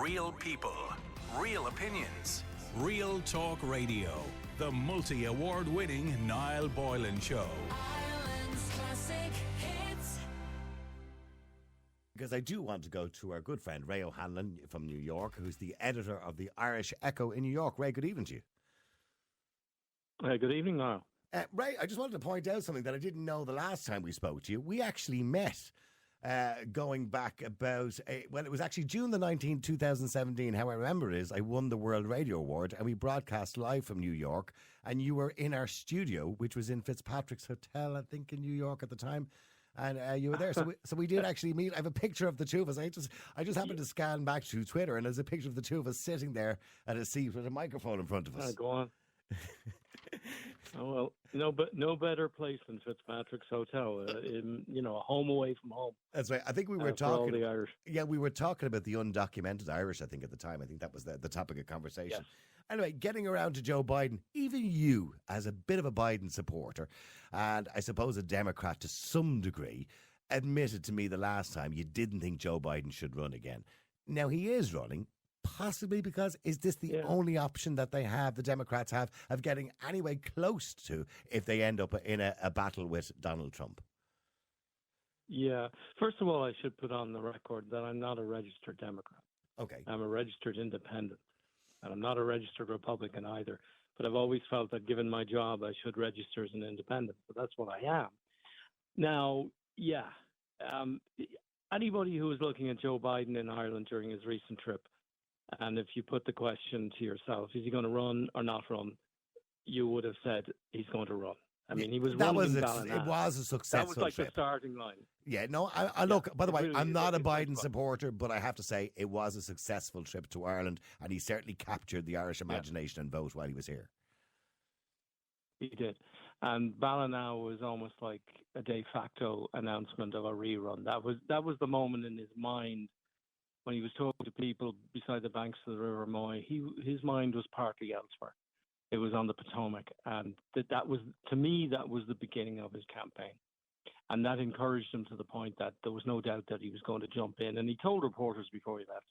Real people, real opinions. Real Talk Radio. The multi-award winning Niall Boylan Show. Ireland's classic hits. Because I do want to go to our good friend Ray O'Hanlon from New York, who's the editor of the Irish Echo in New York. Ray, good evening to you. Good evening, Niall. Ray, I just wanted to point out something that I didn't know the last time we spoke to you. We actually met going back about, it was actually June the 19th, 2017. How I remember it is I won the World Radio Award and we broadcast live from New York, and you were in our studio, which was in Fitzpatrick's Hotel, I think, in New York at the time. And you were there, so we did actually meet. I have a picture of the two of us. I just happened to scan back to Twitter, and there's a picture of the two of us sitting there at a seat with a microphone in front of us. Go on. Oh, well, no better place than Fitzpatrick's Hotel. A home away from home. That's right. I think we were for all talking. the Irish. Yeah, we were talking about the undocumented Irish. I think at the time. I think that was the topic of conversation. Yes. Anyway, getting around to Joe Biden, even you, as a bit of a Biden supporter, and I suppose a Democrat to some degree, admitted to me the last time you didn't think Joe Biden should run again. Now he is running. Possibly because is this the only option that they have, the Democrats have, of getting anyway close to if they end up in a battle with Donald Trump? Yeah. First of all, I should put on the record that I'm not a registered Democrat. Okay. I'm a registered independent. And I'm not a registered Republican either. But I've always felt that given my job, I should register as an independent. But that's what I am. Now, anybody who was looking at Joe Biden in Ireland during his recent trip, and if you put the question to yourself, is he going to run or not run, you would have said he's going to run. I mean, he was running it was a successful That was like trip. the starting line. Yeah, no, I look, by the way, really I'm is not a like Biden supporter, but I have to say it was a successful trip to Ireland, and he certainly captured the Irish imagination and vote while he was here. He did. And Ballina was almost like a de facto announcement of a rerun. That was the moment in his mind when he was talking to people beside the banks of the River Moy. His mind was partly elsewhere. It was on the Potomac, and that was, to me, that was the beginning of his campaign. And that encouraged him to the point that there was no doubt that he was going to jump in. And he told reporters before he left,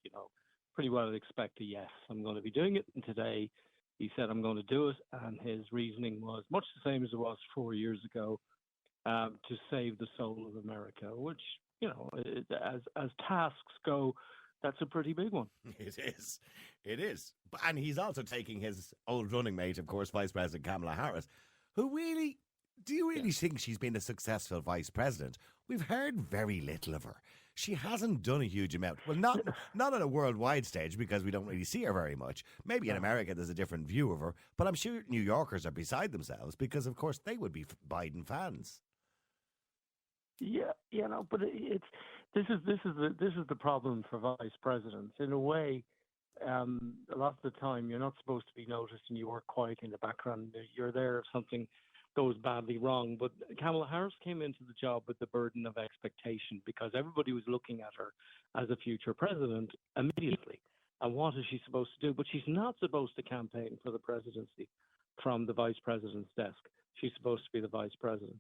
pretty well expect a yes, I'm going to be doing it. And today he said, I'm going to do it. And his reasoning was much the same as it was 4 years ago, to save the soul of America, which, as tasks go, that's a pretty big one. It is. And he's also taking his old running mate, of course, Vice President Kamala Harris, who really, do you really think she's been a successful vice president? We've heard very little of her. She hasn't done a huge amount. Well, not on a worldwide stage, because we don't really see her very much. Maybe in America there's a different view of her, but I'm sure New Yorkers are beside themselves because, of course, they would be Biden fans. Yeah, but this is the problem for vice presidents. In a way, a lot of the time you're not supposed to be noticed and you work quietly in the background. You're there if something goes badly wrong. But Kamala Harris came into the job with the burden of expectation because everybody was looking at her as a future president immediately. And what is she supposed to do? But she's not supposed to campaign for the presidency from the vice president's desk. She's supposed to be the vice president.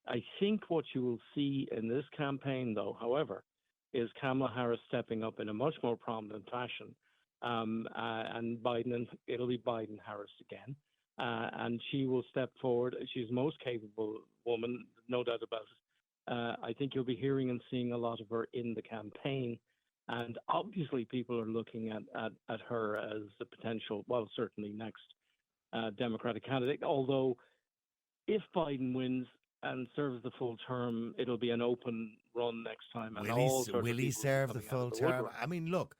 I think what you will see in this campaign, though, however, is Kamala Harris stepping up in a much more prominent fashion, and Biden, and it'll be Biden-Harris again, and she will step forward. She's the most capable woman, no doubt about it. I think you'll be hearing and seeing a lot of her in the campaign, and obviously people are looking at her as a potential, well, certainly next Democratic candidate, although if Biden wins and serves the full term, it'll be an open run next time. And Will he serve the full term? I mean, look,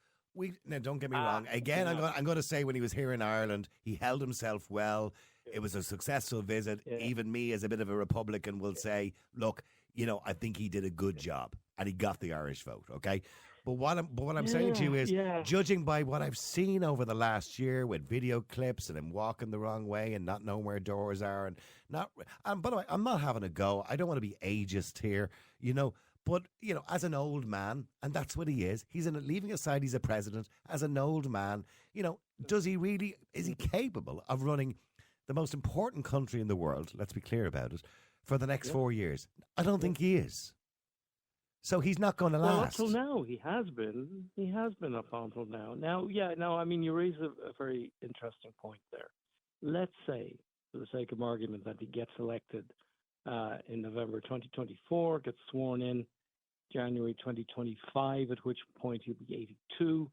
now don't get me wrong. Again, I'm going to say when he was here in Ireland, he held himself well. It was a successful visit. Yeah. Even me, as a bit of a Republican, will say, look, I think he did a good job and he got the Irish vote. Okay, but what I'm saying to you is, judging by what I've seen over the last year with video clips and him walking the wrong way and not knowing where doors are, and by the way, I'm not having a go. I don't want to be ageist here, But, as an old man, and that's what he is, leaving aside he's a president, as an old man, is he capable of running the most important country in the world, let's be clear about it, for the next 4 years? I don't think he is. So he's not going to Well, up last. till now, he has been. He has been up until now. Now, yeah, no, I mean, you raise a very interesting point there. Let's say, for the sake of argument, that he gets elected in November 2024, gets sworn in January 2025, at which point he'll be 82,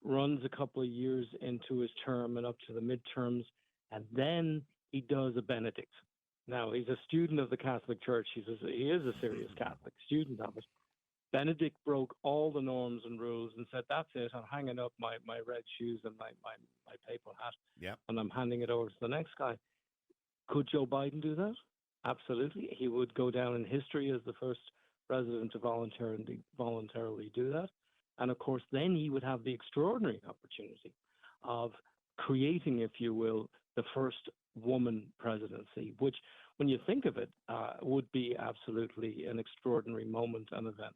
runs a couple of years into his term and up to the midterms, and then he does a Benedict. Now, he's a student of the Catholic Church. He is a serious Catholic student of it. Benedict broke all the norms and rules and said, that's it, I'm hanging up my red shoes and my papal hat, Yeah. and I'm handing it over to the next guy. Could Joe Biden do that? Absolutely. He would go down in history as the first president to voluntarily do that. And of course, then he would have the extraordinary opportunity of creating, if you will, the first woman presidency, which, when you think of it, would be absolutely an extraordinary moment and event.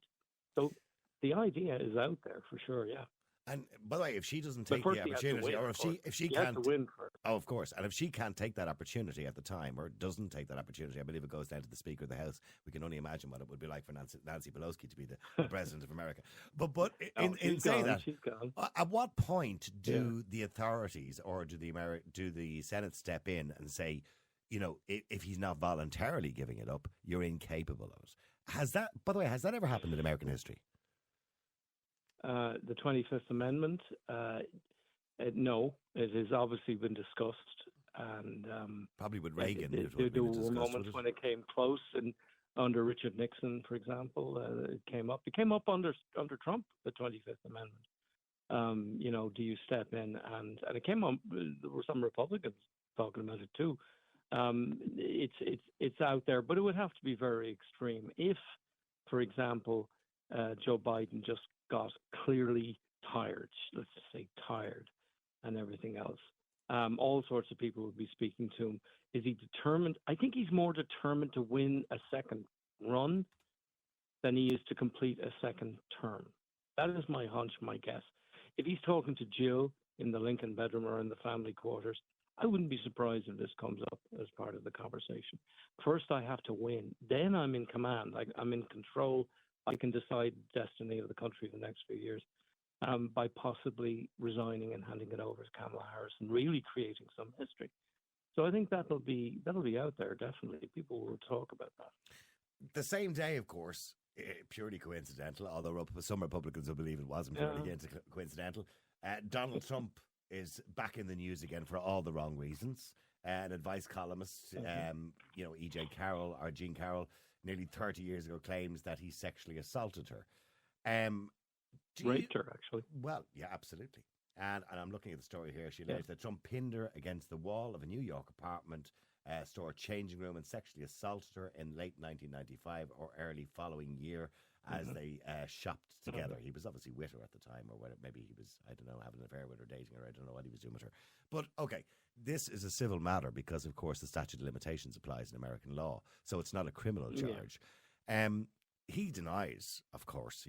So the idea is out there for sure, yeah. And by the way, if she doesn't But take first the he has to opportunity, win, or of course. if she He has can't, to win first. oh, of course, and if she can't take that opportunity at the time, or doesn't take that opportunity, I believe it goes down to the Speaker of the House. We can only imagine what it would be like for Nancy Pelosi to be the president of America. But in saying that, she's gone. at what point do the authorities or do the Senate step in and say, you know, if he's not voluntarily giving it up, you're incapable of it? Has that, by the way, has that ever happened in American history? The 25th Amendment, no, it has obviously been discussed, and Probably with Reagan. there were moments when it came close, and under Richard Nixon, for example, it came up. It came up under Trump, the 25th Amendment. You know, do you step in and it came up? There were some Republicans talking about it too. It's out there, but it would have to be very extreme. If, for example, Joe Biden just got clearly tired, let's just say tired, and everything else. All sorts of people would be speaking to him. Is he determined? I think he's more determined to win a second run than he is to complete a second term. That is my hunch, my guess. If he's talking to Jill in the Lincoln bedroom or in the family quarters, I wouldn't be surprised if this comes up as part of the conversation. First, I have to win. Then I'm in command. I'm in control. I can decide the destiny of the country for the next few years by possibly resigning and handing it over to Kamala Harris and really creating some history. So I think that'll be out there, definitely. People will talk about that. The same day, of course, purely coincidental, although some Republicans will believe it wasn't purely coincidental, Donald Trump is back in the news again for all the wrong reasons. An advice columnist, E.J. Carroll or Jean Carroll, nearly 30 years ago, claims that he sexually assaulted her. Raped her, actually. Well, yeah, absolutely. And I'm looking at the story here. She alleged that Trump pinned her against the wall of a New York apartment store changing room and sexually assaulted her in late 1995 or early following year as they shopped together. He was obviously with her at the time, or whether maybe he was, I don't know, having an affair with her, dating her. I don't know what he was doing with her. But okay, this is a civil matter because, of course, the statute of limitations applies in American law, so it's not a criminal charge. He denies, of course,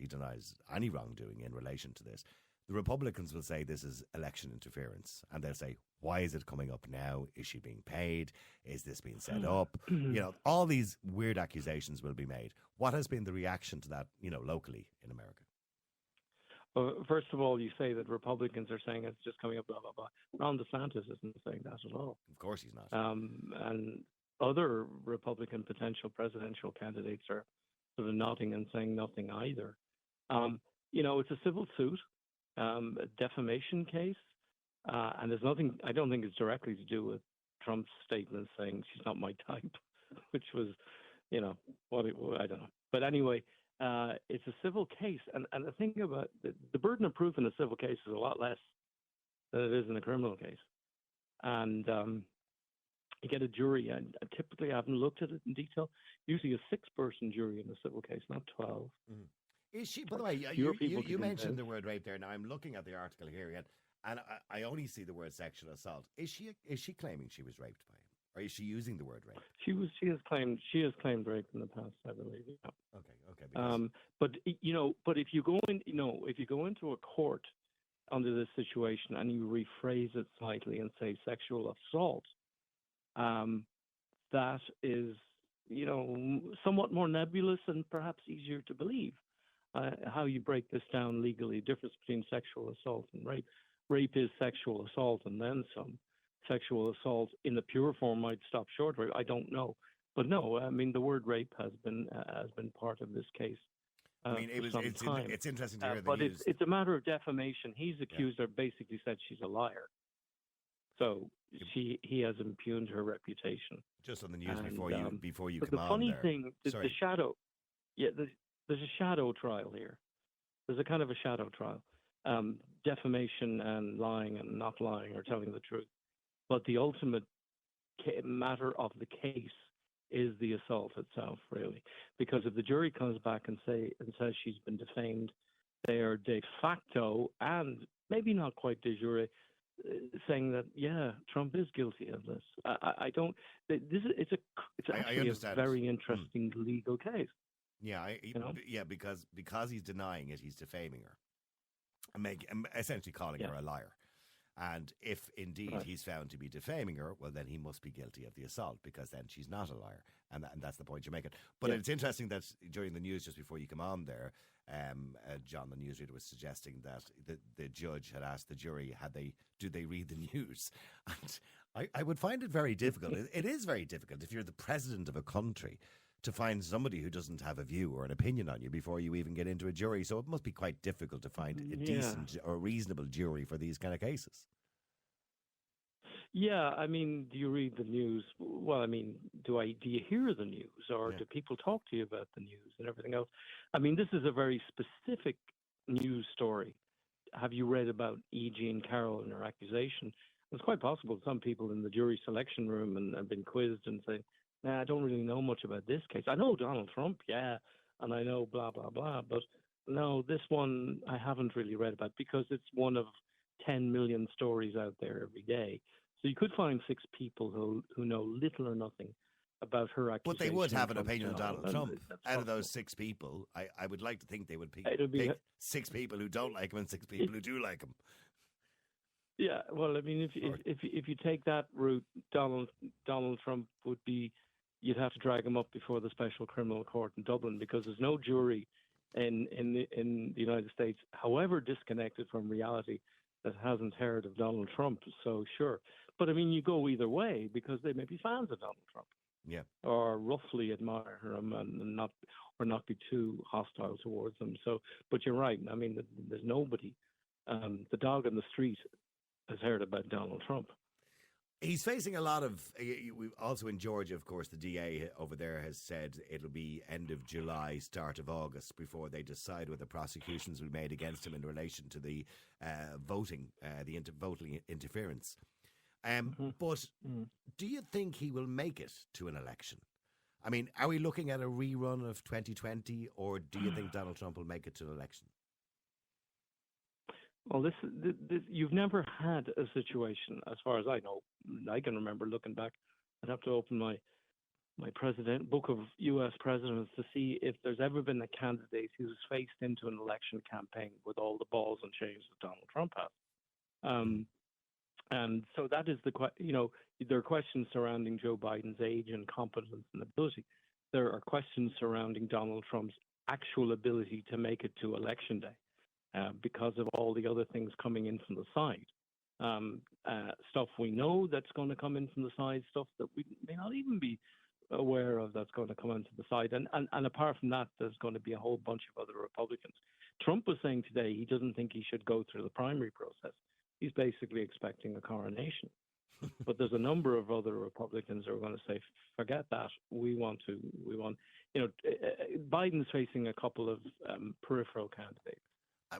any wrongdoing in relation to this. The Republicans will say this is election interference, and they'll say, why is it coming up now? Is she being paid? Is this being set up? You know, all these weird accusations will be made. What has been the reaction to that, you know, locally in America? Well, first of all, you say that Republicans are saying it's just coming up, blah, blah, blah. Ron DeSantis isn't saying that at all. Of course he's not. And other Republican potential presidential candidates are sort of nodding and saying nothing either. You know, it's a civil suit, a defamation case, and there's nothing, I don't think it's directly to do with Trump's statement saying she's not my type, which was, you know, I don't know. But anyway, it's a civil case. And the thing about the burden of proof in a civil case is a lot less than it is in a criminal case. And you get a jury, and typically I haven't looked at it in detail, usually a 6-person jury in a civil case, not 12. Mm. Is she, by the way, you mentioned the word rape there. Now I'm looking at the article here again, and I only see the word sexual assault. Is she claiming she was raped by him? Or is she using the word rape? She has claimed rape in the past, I believe. Yeah. Okay. But if you go into a court under this situation and you rephrase it slightly and say sexual assault, that is, somewhat more nebulous and perhaps easier to believe. how you break this down legally. Difference between sexual assault and rape. Rape is sexual assault and then some. Sexual assault in the pure form might stop short of rape. I don't know, but no, I mean the word rape has been part of this case. I mean, it's interesting to hear the but news. it's a matter of defamation. He's accused her, basically said she's a liar. So he has impugned her reputation. Just on the news before you but come the on funny there. thing, the shadow. Yeah, there's a shadow trial here. There's a kind of a shadow trial. Defamation and lying and not lying or telling the truth. But the ultimate matter of the case is the assault itself, really. Because if the jury comes back and says she's been defamed, they are de facto and maybe not quite de jure saying that Trump is guilty of this. I don't. It's actually a very interesting legal case. Yeah, because he's denying it, he's defaming her, and essentially calling her a liar. And if indeed he's found to be defaming her, well, then he must be guilty of the assault because then she's not a liar. And that's the point you're making. But it's interesting that during the news, just before you come on there, John, the newsreader, was suggesting that the judge had asked the jury, do they read the news? And I would find it very difficult. It is very difficult if you're the president of a country to find somebody who doesn't have a view or an opinion on you before you even get into a jury. So it must be quite difficult to find a decent or reasonable jury for these kind of cases. Yeah, I mean, do you read the news? Well, I mean, do you hear the news, or do people talk to you about the news and everything else? I mean, this is a very specific news story. Have you read about E. Jean Carroll and her accusation? It's quite possible some people in the jury selection room and have been quizzed and say, I don't really know much about this case. I know Donald Trump, and I know blah, blah, blah. But no, this one I haven't really read about because it's one of 10 million stories out there every day. So you could find 6 people who know little or nothing about her accusation. But they would have an opinion of Donald Trump. Out of those 6 people, I would like to think they would pick 6 people who don't like him and 6 people who do like him. Yeah, well, I mean, if you take that route, Donald Trump would be. You'd have to drag him up before the Special Criminal Court in Dublin because there's no jury in the United States, however disconnected from reality, that hasn't heard of Donald Trump. So sure, but I mean, you go either way because they may be fans of Donald Trump, or roughly admire him and not be too hostile towards him. So, but you're right. I mean, there's nobody. The dog on the street has heard about Donald Trump. He's facing a lot of, also in Georgia, of course, the DA over there has said it'll be end of July, start of August before they decide whether prosecutions will be made against him in relation to the voting interference. But do you think he will make it to an election? I mean, are we looking at a rerun of 2020 or do you think Donald Trump will make it to an election? Well, this you've never had a situation, as far as I know. I can remember looking back. I'd have to open my book of U.S. presidents to see if there's ever been a candidate who's faced into an election campaign with all the balls and chains that Donald Trump has. And so that is there are questions surrounding Joe Biden's age and competence and ability. There are questions surrounding Donald Trump's actual ability to make it to election day. Because of all the other things coming in from the side. Stuff we know that's going to come in from the side, stuff that we may not even be aware of that's going to come into the side. And apart from that, there's going to be a whole bunch of other Republicans. Trump was saying today he doesn't think he should go through the primary process. He's basically expecting a coronation. But there's a number of other Republicans who are going to say, forget that. We want, Biden's facing a couple of peripheral candidates.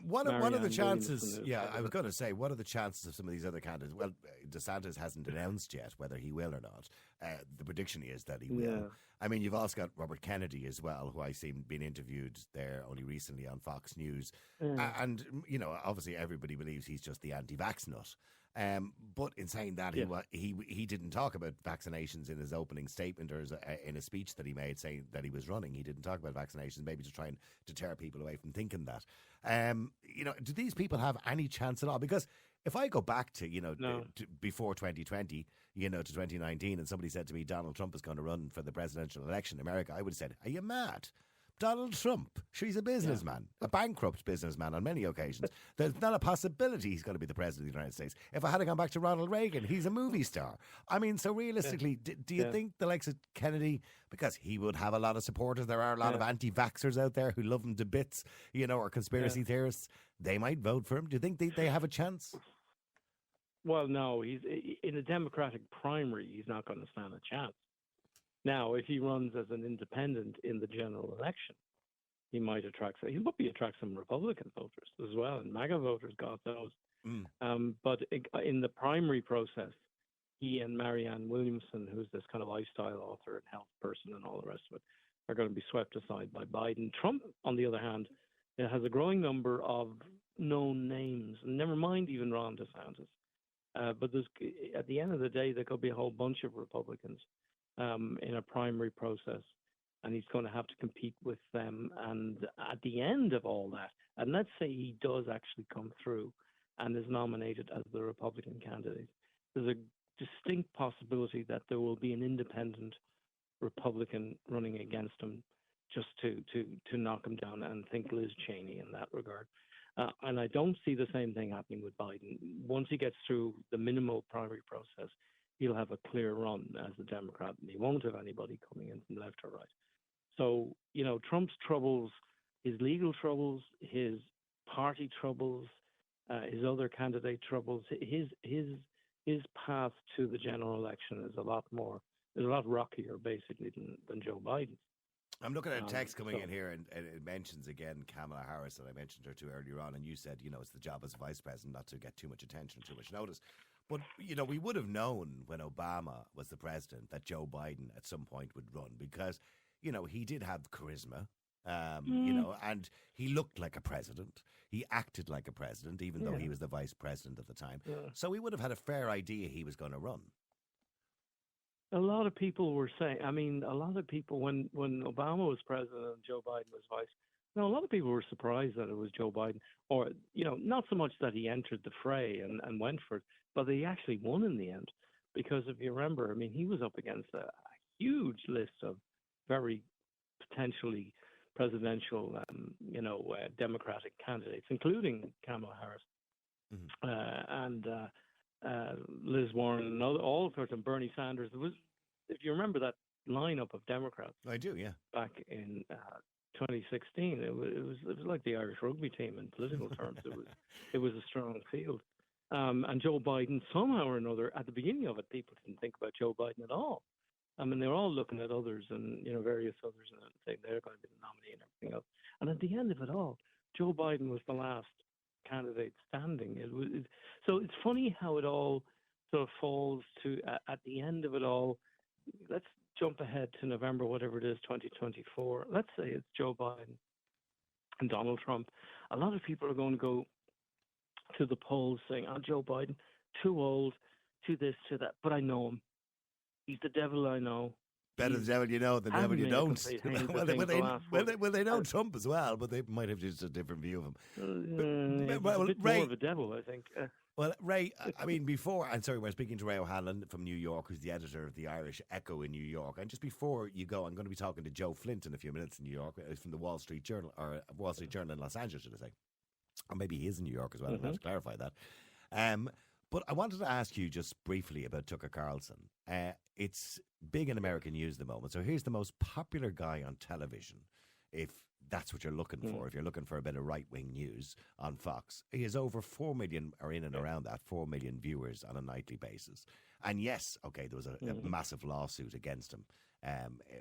What are the chances? I was going to say, what are the chances of some of these other candidates? Well, DeSantis hasn't announced yet whether he will or not. The prediction is that he will. Yeah. I mean, you've also got Robert Kennedy as well, who I seen being interviewed there only recently on Fox News. And, obviously everybody believes he's just the anti-vax nut. But in saying that, he didn't talk about vaccinations in his opening statement or in a speech that he made saying that he was running. He didn't talk about vaccinations, maybe to try and deter people away from thinking that. Do these people have any chance at all? Because if I go back to, to before 2020, to 2019, and somebody said to me, Donald Trump is going to run for the presidential election in America, I would have said, are you mad? Donald Trump. He's a businessman, a bankrupt businessman on many occasions. There's not a possibility he's going to be the president of the United States. If I had to go back to Ronald Reagan, he's a movie star. I mean, so realistically, do you think the likes of Kennedy, because he would have a lot of supporters, there are a lot of anti-vaxxers out there who love him to bits, or conspiracy theorists, they might vote for him. Do you think they have a chance? Well, no, he's in a Democratic primary. He's not going to stand a chance. Now, if he runs as an independent in the general election, he might attract. He would attract some Republican voters as well, and MAGA voters, God knows. But in the primary process, he and Marianne Williamson, who's this kind of lifestyle author and health person and all the rest of it, are going to be swept aside by Biden. Trump, on the other hand, has a growing number of known names, never mind even Ron DeSantis. But at the end of the day, there could be a whole bunch of Republicans in a primary process, and he's going to have to compete with them. And at the end of all that, and let's say he does actually come through and is nominated as the Republican candidate, there's a distinct possibility that there will be an independent Republican running against him just to knock him down, and think Liz Cheney in that regard. And I don't see the same thing happening with Biden. Once he gets through the minimal primary process, he'll have a clear run as a Democrat, and he won't have anybody coming in from left or right. So, Trump's troubles, his legal troubles, his party troubles, his other candidate troubles, his path to the general election is a lot rockier, basically, than Joe Biden's. I'm looking at a text coming in here, and it mentions again Kamala Harris, that I mentioned her too earlier on, and you said, it's the job as vice president not to get too much attention, too much notice. But, we would have known when Obama was the president that Joe Biden at some point would run, because, he did have charisma, and he looked like a president. He acted like a president, even though he was the vice president at the time. Yeah. So we would have had a fair idea he was going to run. A lot of people were saying, when Obama was president and Joe Biden was vice, a lot of people were surprised that it was Joe Biden, or, not so much that he entered the fray and went for it, but he actually won in the end. Because if you remember, he was up against a huge list of very potentially presidential, Democratic candidates, including Kamala Harris and Liz Warren and all sorts of Bernie Sanders. It was, if you remember that lineup of Democrats, I do, yeah. Back in 2016, it was like the Irish rugby team in political terms. It was a strong field, and Joe Biden, somehow or another, at the beginning of it, people didn't think about Joe Biden at all. They were all looking at others and various others and saying they're going to be the nominee and everything else. And at the end of it all, Joe Biden was the last candidate standing. So it's funny how it all sort of falls to at the end of it all. Let's jump ahead to November, whatever it is, 2024. Let's say it's Joe Biden and Donald Trump. A lot of people are going to go to the polls saying, Joe Biden, too old, to this, to that, but I know him. He's the devil I know. Better the devil you know than the devil you don't. Well, they know Trump as well, but they might have just a different view of him. A bit more of a devil, I think. Well, Ray, we're speaking to Ray O'Hanlon from New York, who's the editor of the Irish Echo in New York. And just before you go, I'm going to be talking to Joe Flint in a few minutes in New York, from the Wall Street Journal in Los Angeles, should I say. Or maybe he is in New York as well. I have to clarify that. But I wanted to ask you just briefly about Tucker Carlson. It's big in American news at the moment. So here's the most popular guy on television, if that's what you're looking for, if you're looking for a bit of right-wing news on Fox. He has over 4 million, or in and around that, 4 million viewers on a nightly basis. And yes, there was a massive lawsuit against him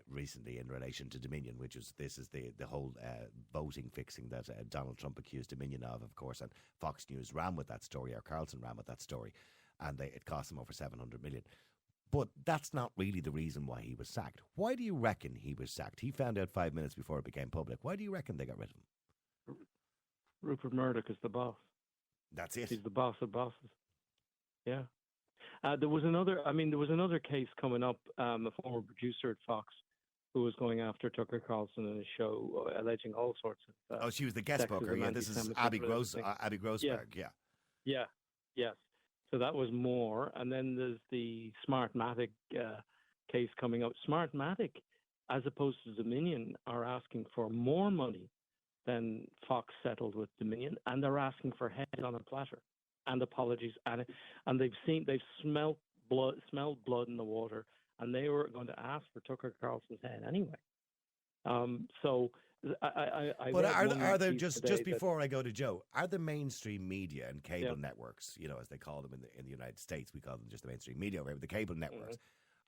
recently in relation to Dominion, this is the whole voting fixing that Donald Trump accused Dominion of course, and Fox News ran with that story, or Carlson ran with that story, and it cost him over 700 million. But that's not really the reason why he was sacked. Why do you reckon he was sacked? He found out 5 minutes before it became public. Why do you reckon they got rid of him? Rupert Murdoch is the boss. That's it. He's the boss of bosses. Yeah. There was another case coming up. A former producer at Fox who was going after Tucker Carlson in a show, alleging all sorts of. She was the guest booker. Yeah, this is Abby Grossberg. Yeah. Yeah. Yes. So that was more, and then there's the Smartmatic case coming up. Smartmatic as opposed to Dominion, are asking for more money than Fox settled with Dominion, and they're asking for head on a platter and apologies, and they've smelled blood in the water, and they were going to ask for Tucker Carlson's head anyway. So I but read are there piece just today before I go to Joe, are the mainstream media and cable networks, as they call them in the United States, we call them just the mainstream media, right? The cable networks.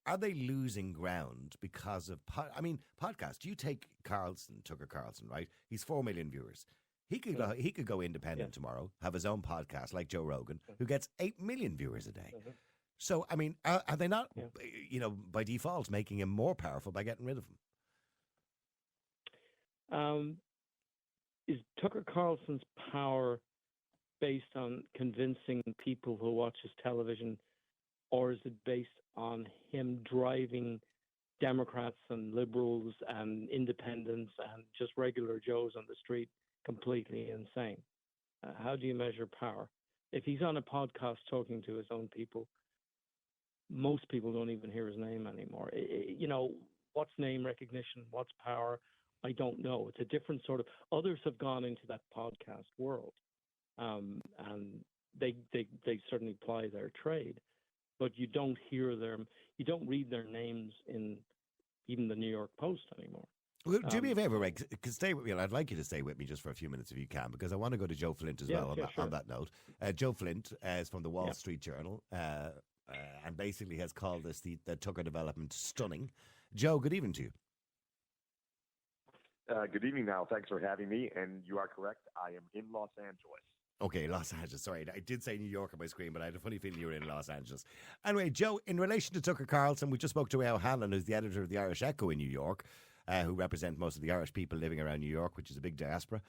Are they losing ground because of podcasts? You take Tucker Carlson, right? He's 4 million viewers. He could go independent tomorrow, have his own podcast like Joe Rogan, who gets 8 million viewers a day. So, I mean, are they not, by default, making him more powerful by getting rid of him? Is Tucker Carlson's power based on convincing people who watch his television, or is it based on him driving Democrats and liberals and independents and just regular Joes on the street completely insane? How do you measure power? If he's on a podcast talking to his own people, most people don't even hear his name anymore. What's name recognition? What's power? I don't know. It's a different sort of. Others have gone into that podcast world, and they certainly ply their trade, but you don't hear them. You don't read their names in even the New York Post anymore. Well, do me a favor, Ray. Stay with me. I'd like you to stay with me just for a few minutes if you can, because I want to go to Joe Flint as well on that note. Joe Flint is from the Wall Street Journal, and basically has called this the Tucker development stunning. Joe, good evening to you. Good evening, Niall. Thanks for having me. And you are correct. I am in Los Angeles. Okay, Los Angeles. Sorry, I did say New York on my screen, but I had a funny feeling you were in Los Angeles. Anyway, Joe, in relation to Tucker Carlson, we just spoke to Al Hanlon, who's the editor of the Irish Echo in New York, who represent most of the Irish people living around New York, which is a big diaspora.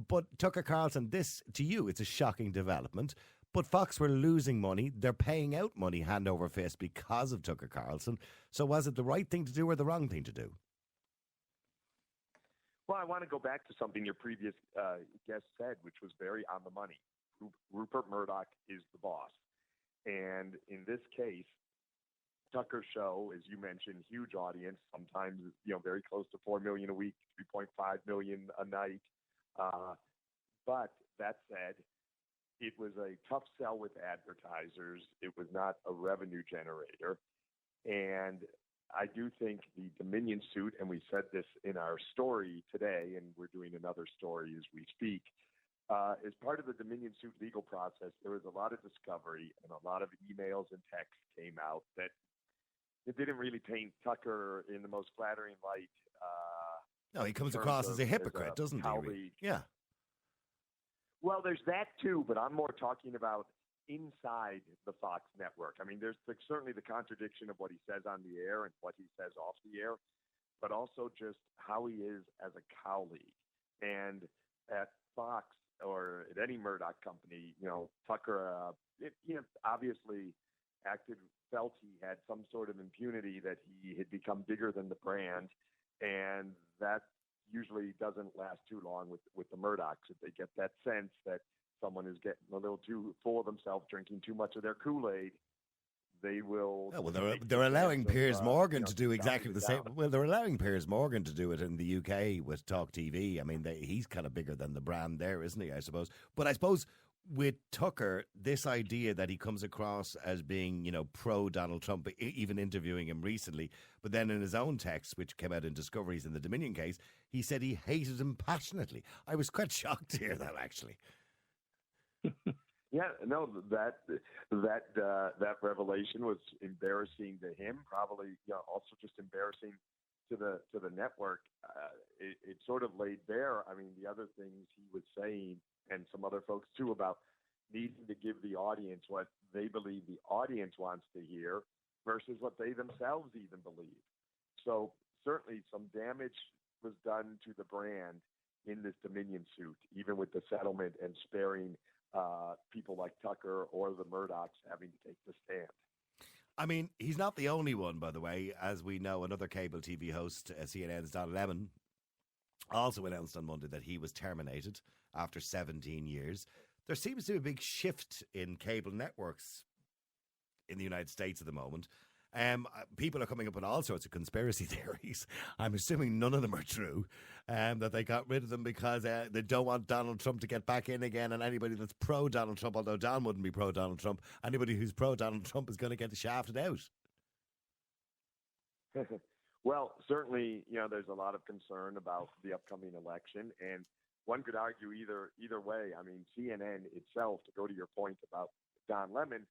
But Tucker Carlson, this, to you, it's a shocking development. But Fox were losing money. They're paying out money hand over fist because of Tucker Carlson. So was it the right thing to do or the wrong thing to do? Well, I want to go back to something your previous guest said, which was very on the money. Rupert Murdoch is the boss. And in this case, Tucker's show, as you mentioned, huge audience, sometimes very close to 4 million a week, 3.5 million a night. But that said, it was a tough sell with advertisers. It was not a revenue generator. And I do think the Dominion suit, and we said this in our story today, and we're doing another story as we speak, as part of the Dominion suit legal process, there was a lot of discovery and a lot of emails and texts came out that it didn't really paint Tucker in the most flattering light. No, he comes across as a hypocrite, doesn't he? Really? Yeah. Well, there's that too, but I'm more talking about inside the Fox network. I mean, there's certainly the contradiction of what he says on the air and what he says off the air, but also just how he is as a colleague. And at Fox or at any Murdoch company, Tucker, obviously felt he had some sort of impunity, that he had become bigger than the brand, and that usually doesn't last too long with the Murdochs. If they get that sense that someone is getting a little too full of themselves, drinking too much of their Kool-Aid, they will. Yeah, well, they're allowing Piers Morgan to do exactly the same. Well, they're allowing Piers Morgan to do it in the UK with Talk TV. I mean, he's kind of bigger than the brand there, isn't he? I suppose. But I suppose with Tucker, this idea that he comes across as being, pro Donald Trump, even interviewing him recently, but then in his own text, which came out in Discoveries in the Dominion case, he said he hated him passionately. I was quite shocked to hear that, actually. Yeah, no, that revelation was embarrassing to him. Probably, also just embarrassing to the network. It sort of laid bare. I mean, the other things he was saying, and some other folks too, about needing to give the audience what they believe the audience wants to hear versus what they themselves even believe. So certainly, some damage was done to the brand in this Dominion suit, even with the settlement and sparing people like Tucker or the Murdochs having to take the stand. I mean, he's not the only one, by the way. As we know, another cable TV host, CNN's Don Lemon, also announced on Monday that he was terminated after 17 years. There seems to be a big shift in cable networks in the United States at the moment. People are coming up with all sorts of conspiracy theories. I'm assuming none of them are true. That they got rid of them because they don't want Donald Trump to get back in again. And anybody that's pro Donald Trump, although Don wouldn't be pro Donald Trump, anybody who's pro Donald Trump is going to get shafted out. Well, certainly, there's a lot of concern about the upcoming election, and one could argue either way. I mean, CNN itself, to go to your point about Don Lemon,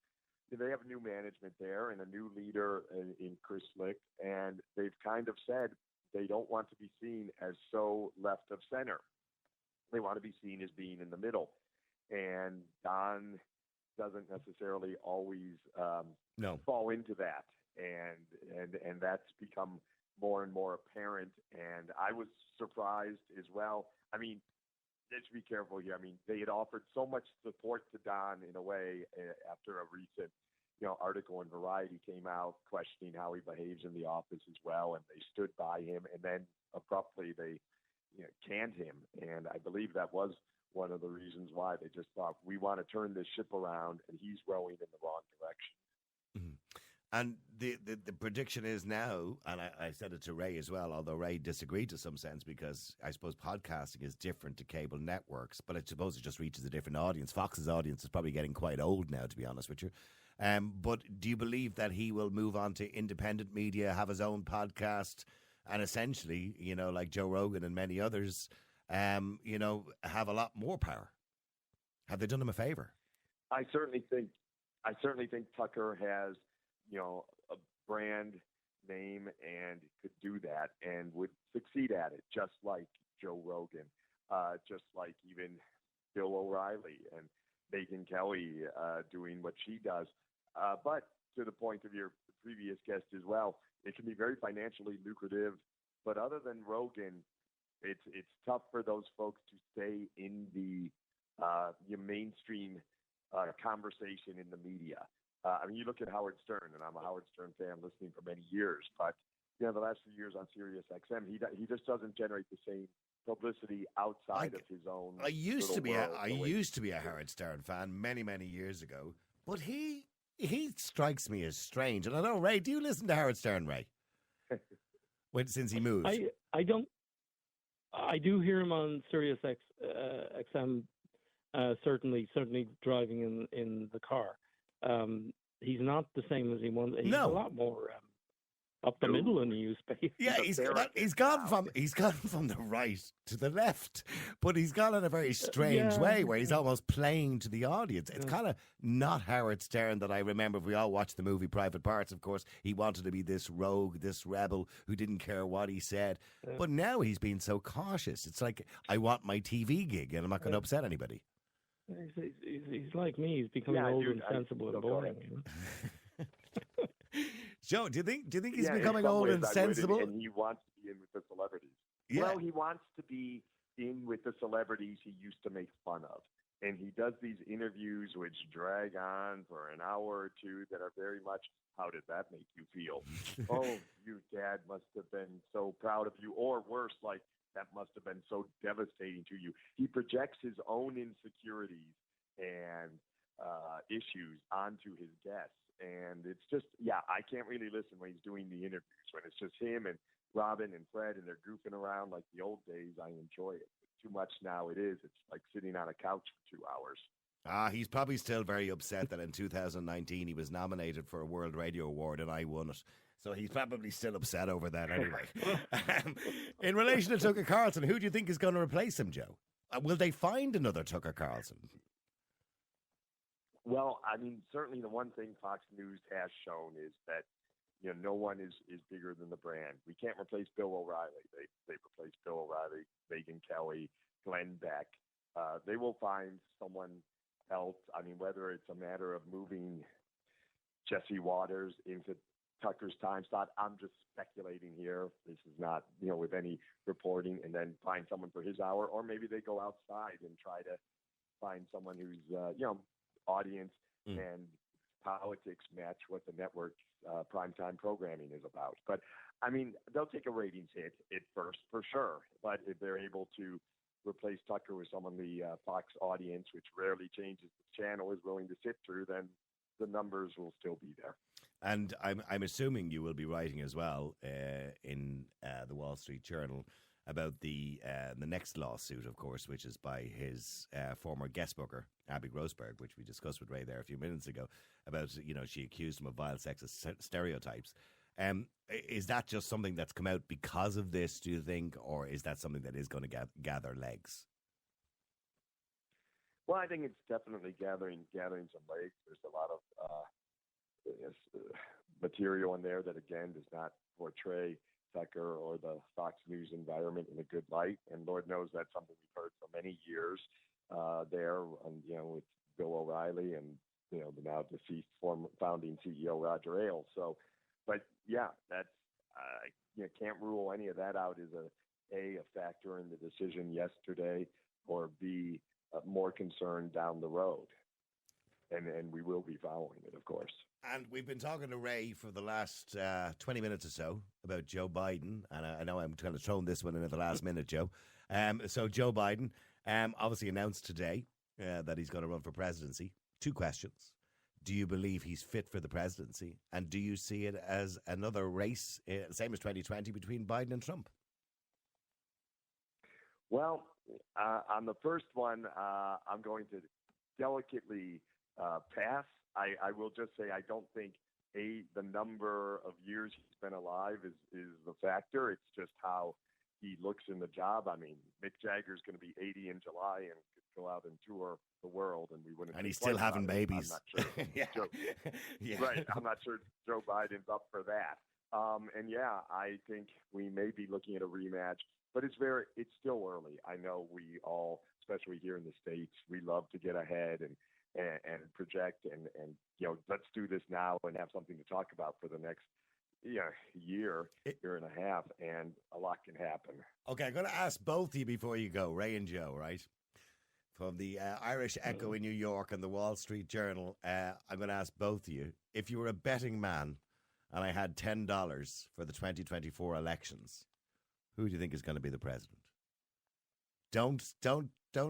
they have new management there and a new leader in Chris Licht, and they've kind of said they don't want to be seen as so left of center. They want to be seen as being in the middle, and Don doesn't necessarily always fall into that, and that's become more and more apparent. And I was surprised as well. I mean, let's be careful here. I mean, they had offered so much support to Don in a way after a recent, article in Variety came out questioning how he behaves in the office as well, and they stood by him, and then abruptly they, canned him. And I believe that was one of the reasons why they just thought, we want to turn this ship around, and he's rowing in the wrong direction. Mm-hmm. And the prediction is now, and I said it to Ray as well, although Ray disagreed to some sense because I suppose podcasting is different to cable networks, but I suppose it just reaches a different audience. Fox's audience is probably getting quite old now, to be honest with you. But do you believe that he will move on to independent media, have his own podcast, and essentially, like Joe Rogan and many others, have a lot more power? Have they done him a favor? I certainly think Tucker has, a brand name and could do that and would succeed at it, just like Joe Rogan, just like even Bill O'Reilly and Megyn Kelly doing what she does. But to the point of your previous guest as well, it can be very financially lucrative. But other than Rogan, it's tough for those folks to stay in the mainstream conversation in the media. I mean, you look at Howard Stern, and I'm a Howard Stern fan listening for many years, but the last few years on Sirius XM, he just doesn't generate the same publicity outside of his own. I used to be a Howard Stern fan many years ago, but he strikes me as strange. And I know, Ray, do you listen to Howard Stern, Ray? Since he moved, I don't. I do hear him on Sirius XM. Certainly driving in the car. He's not the same as he was. He's a lot more up the middle in the news space. Yeah, he's gone from the right to the left, but he's gone in a very strange way where he's almost playing to the audience. It's kind of not Howard Stern that I remember. If we all watched the movie Private Parts, of course, he wanted to be this rogue, this rebel who didn't care what he said. But now he's being so cautious. It's like, I want my TV gig and I'm not going to upset anybody. He's like me. He's becoming old and sensible and boring. Joe, do you think he's becoming old and sensible? And he wants to be in with the celebrities. Yeah. Well, he wants to be in with the celebrities he used to make fun of. And he does these interviews which drag on for an hour or two that are very much, how did that make you feel? Oh, your dad must have been so proud of you. Or worse, like, that must have been so devastating to you. He projects his own insecurities and issues onto his guests. And it's just, I can't really listen when he's doing the interviews. When it's just him and Robin and Fred and they're goofing around like the old days, I enjoy it. But too much now it's like sitting on a couch for 2 hours. He's probably still very upset that in 2019 he was nominated for a World Radio Award and I won it. So he's probably still upset over that anyway. In relation to Tucker Carlson, who do you think is going to replace him, Joe? Will they find another Tucker Carlson? Well, I mean, certainly the one thing Fox News has shown is that no one is bigger than the brand. We can't replace Bill O'Reilly. They replaced Bill O'Reilly, Megyn Kelly, Glenn Beck. They will find someone else. I mean, whether it's a matter of moving Jesse Waters into Tucker's time slot, I'm just speculating here. This is not, with any reporting, and then find someone for his hour, or maybe they go outside and try to find someone who's, audience and politics match what the network's primetime programming is about. But, I mean, they'll take a ratings hit at first, for sure. But if they're able to replace Tucker with someone the Fox audience, which rarely changes the channel, is willing to sit through, then the numbers will still be there. And I'm assuming you will be writing as well in the Wall Street Journal about the next lawsuit, of course, which is by his former guest booker, Abby Grossberg, which we discussed with Ray there a few minutes ago, about, she accused him of vile sexist stereotypes. Is that just something that's come out because of this, do you think, or is that something that is going to gather legs? Well, I think it's definitely gathering some legs. There's a lot of material in there that, again, does not portray Tucker or the Fox News environment in a good light. And Lord knows that's something we've heard for many years there, with Bill O'Reilly and, the now deceased former founding CEO Roger Ailes. So, but yeah, that's, can't rule any of that out as a factor in the decision yesterday, or B, more concern down the road. And we will be following it, of course. And we've been talking to Ray for the last 20 minutes or so about Joe Biden. And I know I'm kind of throwing this one in at the last minute, Joe. So Joe Biden obviously announced today that he's going to run for presidency. 2 questions. Do you believe he's fit for the presidency? And do you see it as another race, same as 2020, between Biden and Trump? Well, on the first one, I'm going to delicately pass. I will just say I don't think the number of years he's been alive is the factor. It's just how he looks in the job. I mean, Mick Jagger's going to be 80 in July and could go out and tour the world, and we wouldn't. And he's still having babies. I'm not sure. Yeah. Right. I'm not sure Joe Biden's up for that. And yeah, I think we may be looking at a rematch, but it's still early. I know we all, especially here in the States, we love to get ahead and project and let's do this now and have something to talk about for the next year and a half, and a lot can happen. Okay, I'm going to ask both of you before you go, Ray and Joe, right? From the Irish Echo in New York and the Wall Street Journal, I'm going to ask both of you, if you were a betting man and I had $10 for the 2024 elections, who do you think is going to be the president? Don't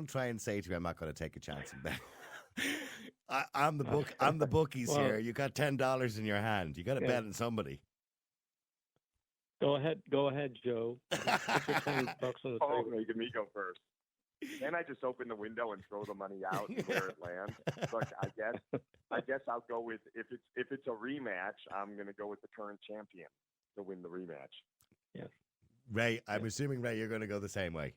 try and say to me, I'm not going to take a chance and bet. I'm the bookies here. You got $10 in your hand. You got to bet on somebody. Go ahead, Joe. Put your $10 on the table. Making me go first. Then I just open the window and throw the money out and where it lands. Look, I guess I'll go with, if it's a rematch, I'm going to go with the current champion to win the rematch. Yeah. Ray, I'm assuming, Ray, you're going to go the same way.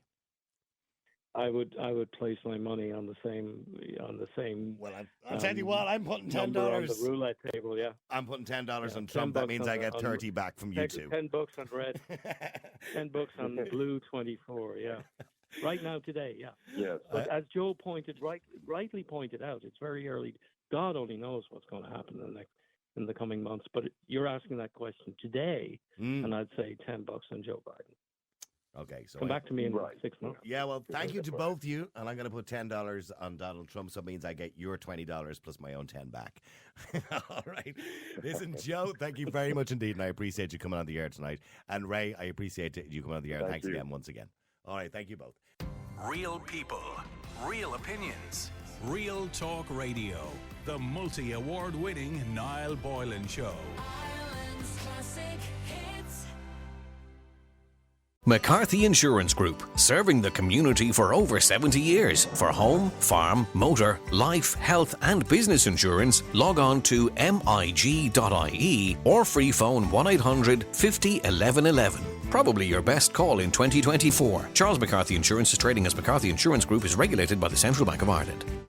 I would place my money on the same. Well, I'll tell you what, I'm putting $10 on the roulette table. Yeah, I'm putting $10 on Trump. That means I get 30 back from you two. $10 on red, $10 on blue 24. Yeah, right now today. Yeah. Yes. But as Joe rightly pointed out, it's very early. God only knows what's going to happen in the coming months. But you're asking that question today, and I'd say $10 on Joe Biden. Okay, so come back to me in 6 months. Yeah, well, thank you to both of you, and I'm going to put $10 on Donald Trump, so it means I get your $20 plus my own 10 back. All right. Listen, Joe, thank you very much indeed, and I appreciate you coming on the air tonight. And Ray, I appreciate you coming on the air. Thanks again, once again. All right, thank you both. Real people, real opinions. Real Talk Radio, the multi-award-winning Niall Boylan Show. Ireland's classic hits. McCarthy Insurance Group, serving the community for over 70 years. For home, farm, motor, life, health and business insurance, log on to mig.ie or free phone 1-800 50 11 11. Probably your best call in 2024. Charles McCarthy Insurance is trading as McCarthy Insurance Group, is regulated by the Central Bank of Ireland.